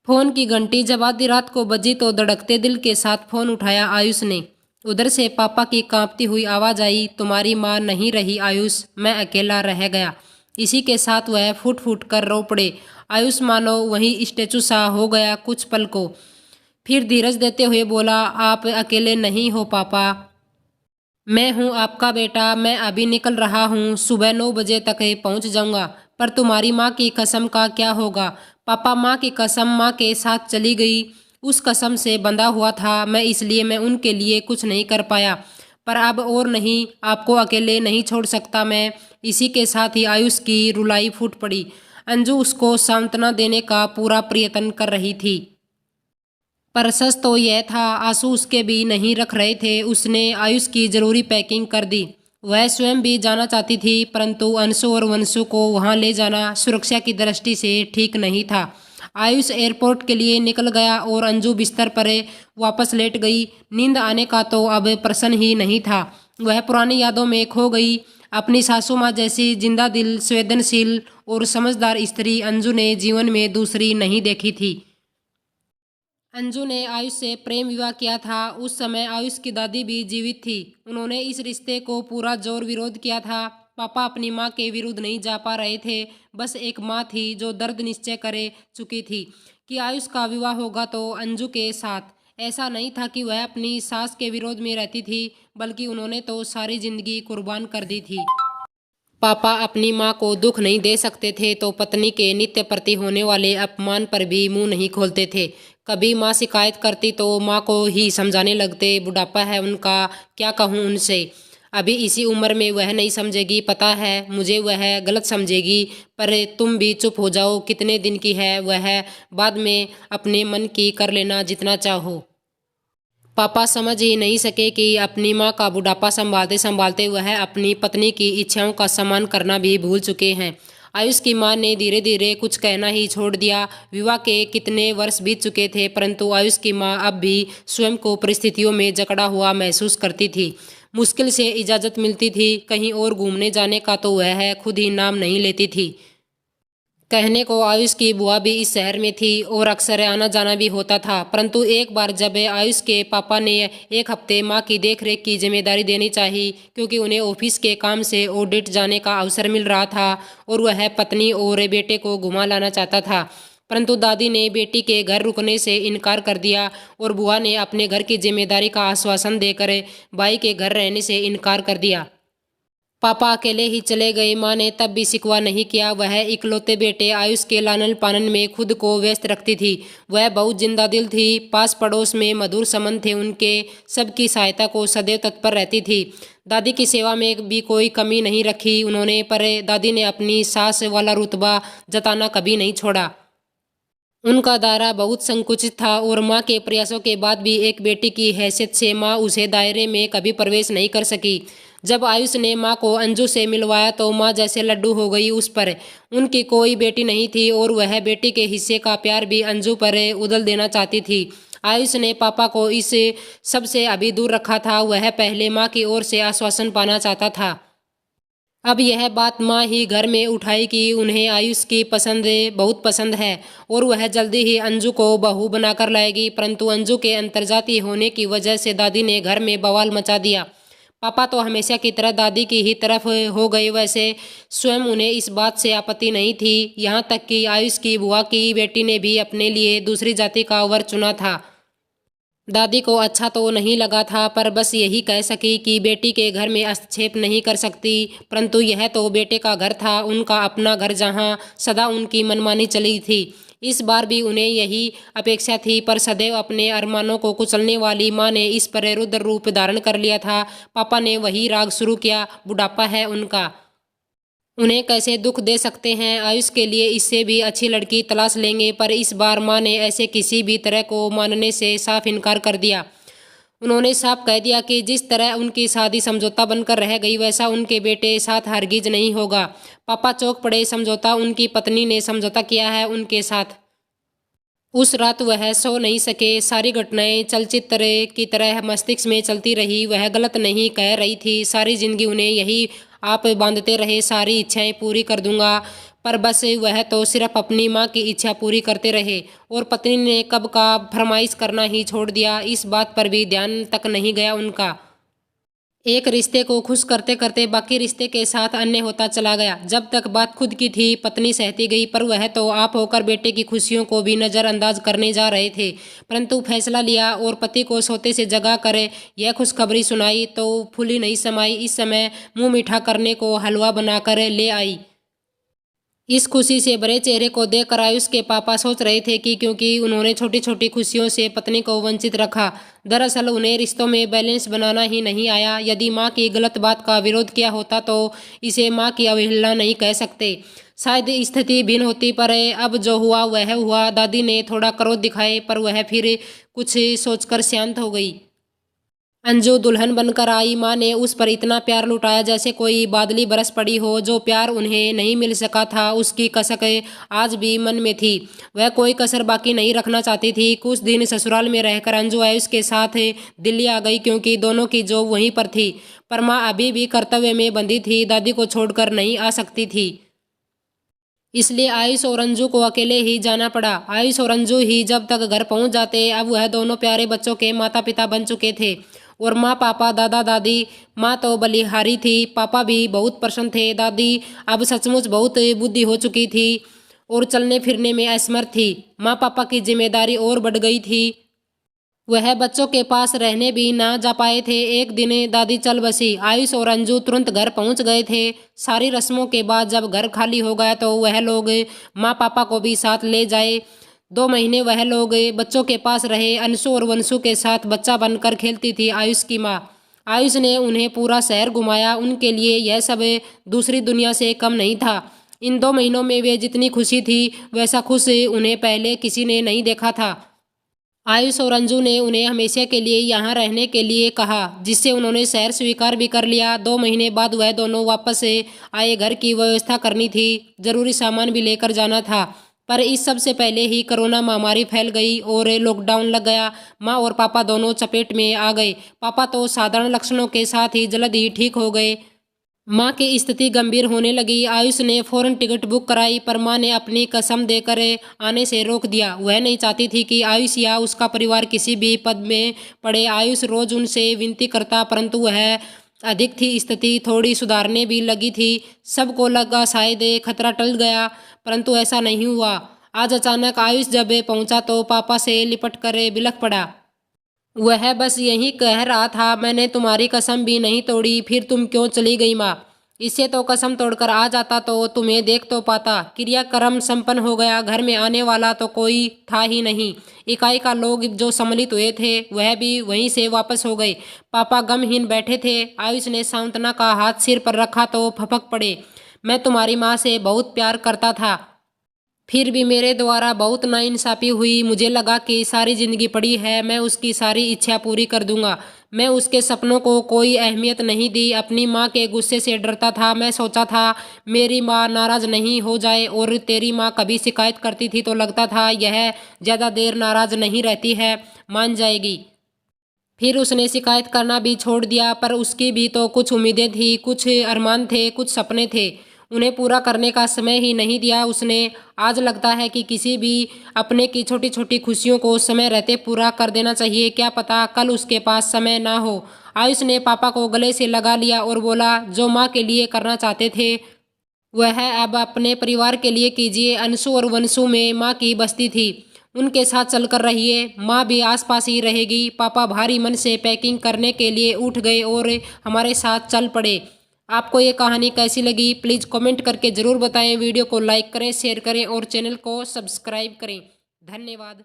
Phone की घंटी जब आधी रात को बजी तो धड़कते दिल के साथ फोन उठाया आयुष ने। उधर से पापा की कांपती हुई आवाज आई, तुम्हारी माँ नहीं रही आयुष, मैं अकेला रह गया। इसी के साथ वह फुट फुट कर रो पड़े। आयुष मानो वही स्टेचू सा हो गया कुछ पल को, फिर धीरज देते हुए बोला, आप अकेले नहीं हो पापा, मैं हूँ आपका बेटा, मैं अभी निकल रहा हूँ, सुबह 9 बजे तक पहुँच जाऊँगा। पर तुम्हारी माँ की कसम का क्या होगा पापा? माँ की कसम माँ के साथ चली गई, उस कसम से बंधा हुआ था मैं, इसलिए मैं उनके लिए कुछ नहीं कर पाया। पर अब और नहीं, आपको अकेले नहीं छोड़ सकता मैं। इसी के साथ ही आयुष की रुलाई फूट पड़ी। अंजू उसको सांत्वना देने का पूरा प्रयत्न कर रही थी, पर सच तो यह था आंसू उसके भी नहीं रख रहे थे। उसने आयुष की जरूरी पैकिंग कर दी। वह स्वयं भी जाना चाहती थी, परंतु अंशु और वंशु को वहां ले जाना सुरक्षा की दृष्टि से ठीक नहीं था। आयुष एयरपोर्ट के लिए निकल गया और अंजू बिस्तर पर वापस लेट गई। नींद आने का तो अब प्रश्न ही नहीं था। वह पुरानी यादों में खो गई। अपनी सासू माँ जैसी जिंदा दिल, संवेदनशील और समझदार स्त्री अंजू ने जीवन में दूसरी नहीं देखी थी। अंजू ने आयुष से प्रेम विवाह किया था। उस समय आयुष की दादी भी जीवित थी। उन्होंने इस रिश्ते को पूरा जोर विरोध किया था। पापा अपनी माँ के विरुद्ध नहीं जा पा रहे थे। बस एक माँ थी जो दर्द निश्चय करे चुकी थी कि आयुष का विवाह होगा तो अंजू के साथ। ऐसा नहीं था कि वह अपनी सास के विरोध में रहती थी, बल्कि उन्होंने तो सारी जिंदगी कुर्बान कर दी थी। पापा अपनी माँ को दुख नहीं दे सकते थे तो पत्नी के नित्य प्रति होने वाले अपमान पर भी मुंह नहीं खोलते थे। कभी माँ शिकायत करती तो माँ को ही समझाने लगते, बुढ़ापा है उनका, क्या कहूँ उनसे। अभी इसी उम्र में वह नहीं समझेगी, पता है मुझे, वह गलत समझेगी। पर तुम भी चुप हो जाओ, कितने दिन की है वह, बाद में अपने मन की कर लेना जितना चाहो। पापा समझ ही नहीं सके कि अपनी माँ का बुढ़ापा संभालते संभालते वह अपनी पत्नी की इच्छाओं का सम्मान करना भी भूल चुके हैं। आयुष की माँ ने धीरे धीरे कुछ कहना ही छोड़ दिया। विवाह के कितने वर्ष बीत चुके थे, परंतु आयुष की माँ अब भी स्वयं को परिस्थितियों में जकड़ा हुआ महसूस करती थी। मुश्किल से इजाज़त मिलती थी। कहीं और घूमने जाने का तो वह खुद ही नाम नहीं लेती थी। कहने को आयुष की बुआ भी इस शहर में थी और अक्सर आना जाना भी होता था, परंतु एक बार जब आयुष के पापा ने एक हफ्ते माँ की देखरेख की जिम्मेदारी देनी चाहिए, क्योंकि उन्हें ऑफिस के काम से ऑडिट जाने का अवसर मिल रहा था और वह पत्नी और बेटे को घुमा लाना चाहता था, परंतु दादी ने बेटी के घर रुकने से इनकार कर दिया और बुआ ने अपने घर की जिम्मेदारी का आश्वासन देकर भाई के घर रहने से इनकार कर दिया। पापा अकेले ही चले गए। माँ ने तब भी शिकवा नहीं किया। वह इकलौते बेटे आयुष के लालन पालन में खुद को व्यस्त रखती थी। वह बहुत जिंदा दिल थी। पास पड़ोस में मधुर संबंध थे उनके, सबकी सहायता को सदैव तत्पर रहती थी। दादी की सेवा में भी कोई कमी नहीं रखी उन्होंने, पर दादी ने अपनी सास वाला रुतबा जताना कभी नहीं छोड़ा। उनका दायरा बहुत संकुचित था और माँ के प्रयासों के बाद भी एक बेटी की हैसियत से माँ उसे दायरे में कभी प्रवेश नहीं कर सकी। जब आयुष ने माँ को अंजू से मिलवाया तो माँ जैसे लड्डू हो गई उस पर। उनकी कोई बेटी नहीं थी और वह बेटी के हिस्से का प्यार भी अंजू पर उधल देना चाहती थी। आयुष ने पापा को इस सब से अभी दूर रखा था। वह पहले माँ की ओर से आश्वासन पाना चाहता था। अब यह बात माँ ही घर में उठाई कि उन्हें आयुष की पसंद बहुत पसंद है और वह जल्दी ही अंजू को बहू बनाकर लाएगी, परंतु अंजू के अंतर्जातीय होने की वजह से दादी ने घर में बवाल मचा दिया। पापा तो हमेशा की तरह दादी की ही तरफ हो गए। वैसे स्वयं उन्हें इस बात से आपत्ति नहीं थी, यहाँ तक कि आयुष की बुआ की बेटी ने भी अपने लिए दूसरी जाति का वर चुना था। दादी को अच्छा तो नहीं लगा था, पर बस यही कह सकी कि बेटी के घर में हस्तक्षेप नहीं कर सकती, परंतु यह तो बेटे का घर था, उनका अपना घर, जहां सदा उनकी मनमानी चली थी। इस बार भी उन्हें यही अपेक्षा थी, पर सदैव अपने अरमानों को कुचलने वाली माँ ने इस पर रुद्र रूप धारण कर लिया था। पापा ने वही राग शुरू किया, बुढ़ापा है उनका, उन्हें कैसे दुख दे सकते हैं, आयुष के लिए इससे भी अच्छी लड़की तलाश लेंगे। पर इस बार माँ ने ऐसे किसी भी तरह को मानने से साफ इनकार कर दिया। उन्होंने साफ कह दिया कि जिस तरह उनकी शादी समझौता बनकर रह गई वैसा उनके बेटे साथ हरगिज नहीं होगा। पापा चौंक पड़े। समझौता? उनकी पत्नी ने समझौता किया है उनके साथ? उस रात वह सो नहीं सके। सारी घटनाएं चलचित्र की तरह मस्तिष्क में चलती रही। वह गलत नहीं कह रही थी, सारी जिंदगी उन्हें यही आप बांधते रहे, सारी इच्छाएं पूरी कर दूंगा, पर बस वह तो सिर्फ अपनी माँ की इच्छा पूरी करते रहे और पत्नी ने कब का फरमाइश करना ही छोड़ दिया, इस बात पर भी ध्यान तक नहीं गया उनका। एक रिश्ते को खुश करते करते बाकी रिश्ते के साथ अन्य होता चला गया। जब तक बात खुद की थी पत्नी सहती गई, पर वह तो आप होकर बेटे की खुशियों को भी नज़रअंदाज करने जा रहे थे। परंतु फैसला लिया और पति को सोते से जगा कर यह खुशखबरी सुनाई तो फूली नहीं समाई। इस समय मुंह मीठा करने को हलवा बनाकर ले आई। इस खुशी से भरे चेहरे को देखकर आयुष के पापा सोच रहे थे कि क्योंकि उन्होंने छोटी छोटी खुशियों से पत्नी को वंचित रखा। दरअसल उन्हें रिश्तों में बैलेंस बनाना ही नहीं आया। यदि माँ की गलत बात का विरोध किया होता तो इसे माँ की अवहेलना नहीं कह सकते। शायद स्थिति भिन्न होती, पर अब जो हुआ वह हुआ। दादी ने थोड़ा क्रोध दिखाए पर वह फिर कुछ सोचकर शांत हो गई। अंजू दुल्हन बनकर आई। माँ ने उस पर इतना प्यार लुटाया जैसे कोई बादली बरस पड़ी हो। जो प्यार उन्हें नहीं मिल सका था उसकी कसक आज भी मन में थी। वह कोई कसर बाकी नहीं रखना चाहती थी। कुछ दिन ससुराल में रहकर अंजू आयुष के साथ दिल्ली आ गई क्योंकि दोनों की जॉब वहीं पर थी। पर माँ अभी भी कर्तव्य में बंधी थी, दादी को छोड़कर नहीं आ सकती थी। इसलिए आयुष और अंजू को अकेले ही जाना पड़ा। आयुष और अंजू ही जब तक घर पहुंच जाते। अब वह दोनों प्यारे बच्चों के माता पिता बन चुके थे और माँ पापा दादा दादी। माँ तो बलिहारी थी, पापा भी बहुत प्रसन्न थे। दादी अब सचमुच बहुत बुद्धि हो चुकी थी और चलने फिरने में असमर्थ थी। माँ पापा की जिम्मेदारी और बढ़ गई थी। वह बच्चों के पास रहने भी ना जा पाए थे। एक दिन दादी चल बसी। आयुष और अंजू तुरंत घर पहुंच गए थे। सारी रस्मों के बाद जब घर खाली हो गया तो वह लोग माँ पापा को भी साथ ले जाए। 2 महीने वह लोग बच्चों के पास रहे। अंशु और वंशु के साथ बच्चा बनकर खेलती थी आयुष की माँ। आयुष ने उन्हें पूरा शहर घुमाया। उनके लिए यह सब दूसरी दुनिया से कम नहीं था। इन 2 महीनों में वे जितनी खुशी थी वैसा खुश उन्हें पहले किसी ने नहीं देखा था। आयुष और अंजू ने उन्हें हमेशा के लिए यहाँ रहने के लिए कहा, जिससे उन्होंने शहर स्वीकार भी कर लिया। 2 महीने बाद वह दोनों वापस आए। घर की व्यवस्था करनी थी, जरूरी सामान भी लेकर जाना था। पर इस सब से पहले ही कोरोना महामारी फैल गई और लॉकडाउन लग गया। माँ और पापा दोनों चपेट में आ गए। पापा तो साधारण लक्षणों के साथ ही जल्द ही ठीक हो गए। माँ की स्थिति गंभीर होने लगी। आयुष ने फौरन टिकट बुक कराई, पर माँ ने अपनी कसम देकर आने से रोक दिया। वह नहीं चाहती थी कि आयुष या उसका परिवार किसी भी पद में पड़े। आयुष रोज उनसे विनती करता, परंतु वह अधिक थी। स्थिति थोड़ी सुधारने भी लगी थी। सबको लगा शायद खतरा टल गया, परंतु ऐसा नहीं हुआ। आज अचानक आयुष जब पहुंचा तो पापा से लिपट कर बिलख पड़ा। वह बस यही कह रहा था, मैंने तुम्हारी कसम भी नहीं तोड़ी, फिर तुम क्यों चली गई माँ? इससे तो कसम तोड़कर आ जाता तो तुम्हें देख तो पाता। क्रियाक्रम संपन्न हो गया। घर में आने वाला तो कोई था ही नहीं। इकाई का लोग जो सम्मिलित हुए थे वह भी वहीं से वापस हो गए। पापा गमहीन बैठे थे। आयुष ने सांत्वना का हाथ सिर पर रखा तो फपक पड़े। मैं तुम्हारी माँ से बहुत प्यार करता था, फिर भी मेरे द्वारा बहुत नाइंसाफी हुई। मुझे लगा कि सारी जिंदगी पड़ी है, मैं उसकी सारी इच्छा पूरी कर दूंगा। मैं उसके सपनों को कोई अहमियत नहीं दी। अपनी माँ के गुस्से से डरता था। मैं सोचा था मेरी माँ नाराज नहीं हो जाए, और तेरी माँ कभी शिकायत करती थी तो लगता था यह ज़्यादा देर नाराज नहीं रहती है, मान जाएगी। फिर उसने शिकायत करना भी छोड़ दिया। पर उसकी भी तो कुछ उम्मीदें थी, कुछ अरमान थे, कुछ सपने थे। उन्हें पूरा करने का समय ही नहीं दिया उसने। आज लगता है कि किसी भी अपने की छोटी छोटी खुशियों को समय रहते पूरा कर देना चाहिए। क्या पता कल उसके पास समय ना हो। आयुष ने पापा को गले से लगा लिया और बोला, जो माँ के लिए करना चाहते थे वह अब अपने परिवार के लिए कीजिए। अंशु और वंशु में माँ की बस्ती थी, उनके साथ चलकर रहिए, माँ भी आसपास ही रहेगी। पापा भारी मन से पैकिंग करने के लिए उठ गए और हमारे साथ चल पड़े। आपको ये कहानी कैसी लगी प्लीज़ कमेंट करके ज़रूर बताएं। वीडियो को लाइक करें, शेयर करें और चैनल को सब्सक्राइब करें। धन्यवाद।